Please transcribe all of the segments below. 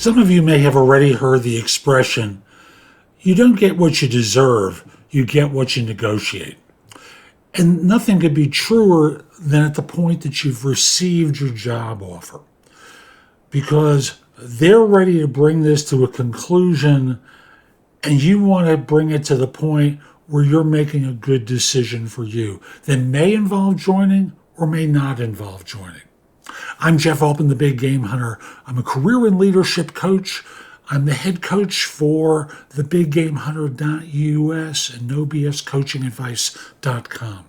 Some of you may have already heard the expression, you don't get what you deserve, you get what you negotiate. And nothing could be truer than at the point that you've received your job offer, because they're ready to bring this to a conclusion and you want to bring it to the point where you're making a good decision for you that may involve joining or may not involve joining. I'm Jeff Altman, the Big Game Hunter. I'm a career and leadership coach. I'm the head coach for thebiggamehunter.us and nobscoachingadvice.com.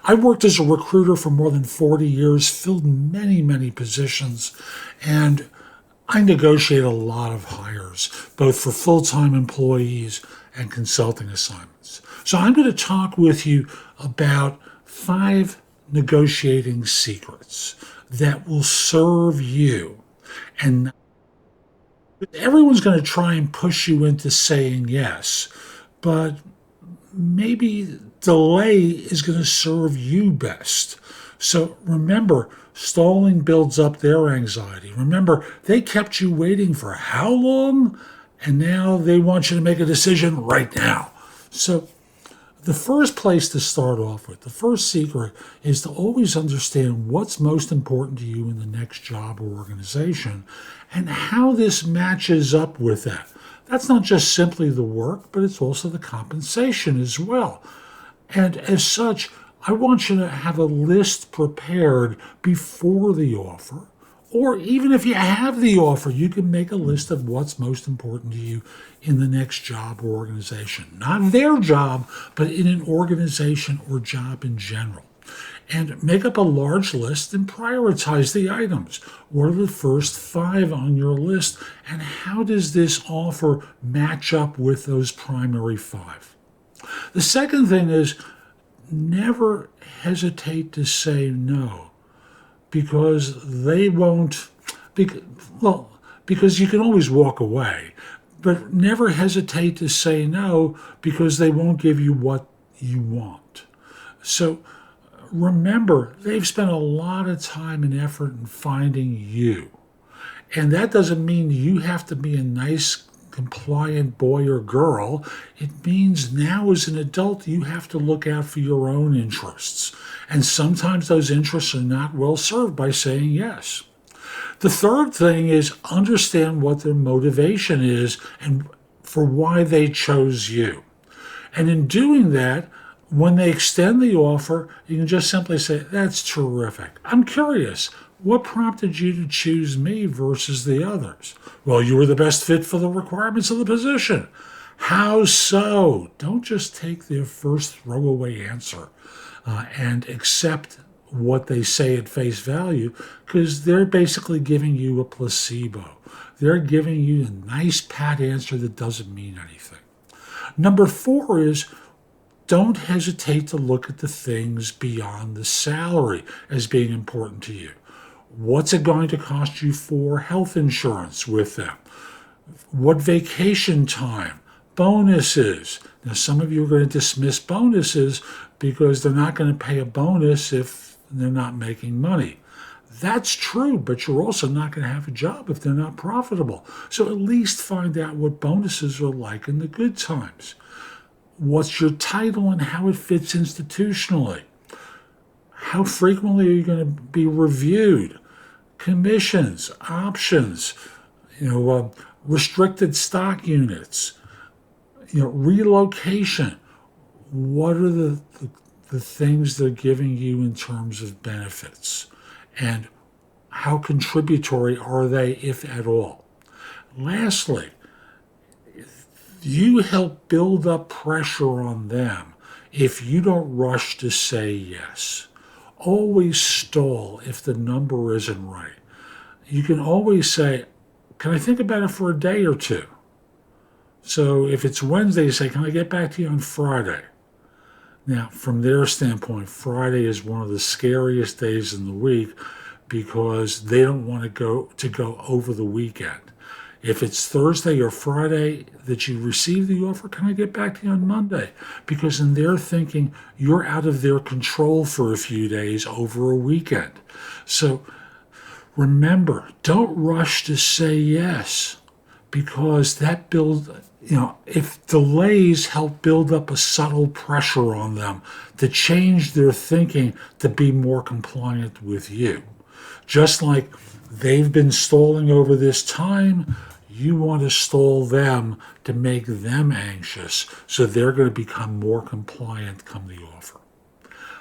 I worked as a recruiter for more than 40 years, filled many positions, and I negotiate a lot of hires, both for full-time employees and consulting assignments. So I'm going to talk with you about 5 negotiating secrets that will serve you. And everyone's going to try and push you into saying yes, but maybe delay is going to serve you best. So remember, stalling builds up their anxiety. Remember, they kept you waiting for how long? And now they want you to make a decision right now. So the first place to start off with, the first secret, is to always understand what's most important to you in the next job or organization and how this matches up with that. That's not just simply the work, but it's also the compensation as well. And as such, I want you to have a list prepared before the offer, or even if you have the offer, you can make a list of what's most important to you in the next job or organization. Not their job, but in an organization or job in general. And make up a large list and prioritize the items. What are the first 5 on your list, and how does this offer match up with those primary 5? The second thing is, never hesitate to say no, because they won't, because you can always walk away, but never hesitate to say no because they won't give you what you want. So remember, they've spent a lot of time and effort in finding you. And that doesn't mean you have to be a nice, compliant boy or girl. It means now as an adult, you have to look out for your own interests. And sometimes those interests are not well served by saying yes. The third thing is understand what their motivation is and for why they chose you. And in doing that, when they extend the offer, you can just simply say, that's terrific. I'm curious, what prompted you to choose me versus the others? Well, you were the best fit for the requirements of the position. How so? Don't just take their first throwaway answer and accept what they say at face value, because they're basically giving you a placebo. They're giving you a nice pat answer that doesn't mean anything. Number 4 is, don't hesitate to look at the things beyond the salary as being important to you. What's it going to cost you for health insurance with them? What vacation time? Bonuses. Now, some of you are going to dismiss bonuses because they're not going to pay a bonus if they're not making money. That's true, but you're also not going to have a job if they're not profitable. So at least find out what bonuses are like in the good times. What's your title and how it fits institutionally? How frequently are you going to be reviewed? Commissions, options, restricted stock units, relocation. What are the things they're giving you in terms of benefits? And how contributory are they, if at all? Lastly, you help build up pressure on them if you don't rush to say yes. Always stall if the number isn't right. You can always say, can I think about it for a day or two? So if it's Wednesday, you say, can I get back to you on Friday? Now, from their standpoint, Friday is one of the scariest days in the week because they don't want to go over the weekend. If it's Thursday or Friday that you receive the offer, can I get back to you on Monday? Because in their thinking, you're out of their control for a few days over a weekend. So remember, don't rush to say yes. because that builds, if delays help build up a subtle pressure on them to change their thinking to be more compliant with you. Just like they've been stalling over this time, you want to stall them to make them anxious so they're going to become more compliant come the offer.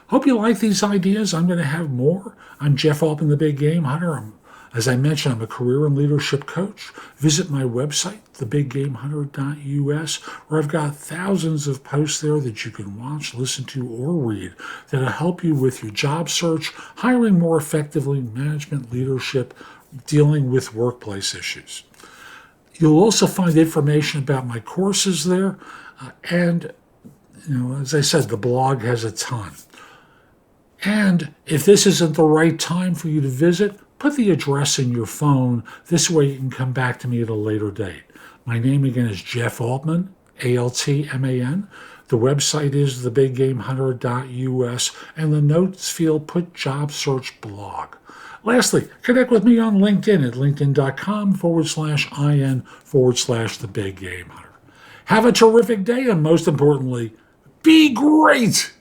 Hope you like these ideas. I'm going to have more. I'm Jeff Altman, the Big Game Hunter. As I mentioned, I'm a career and leadership coach. Visit my website, thebiggamehunter.us, where I've got thousands of posts there that you can watch, listen to, or read that'll help you with your job search, hiring more effectively, management, leadership, dealing with workplace issues. You'll also find information about my courses there, and as I said, the blog has a ton. And if this isn't the right time for you to visit, put the address in your phone. This way you can come back to me at a later date. My name again is Jeff Altman, Altman. The website is thebiggamehunter.us, and the notes field put Job Search Blog. Lastly, connect with me on LinkedIn at linkedin.com/IN/The Big Game Hunter. Have a terrific day, and most importantly, be great!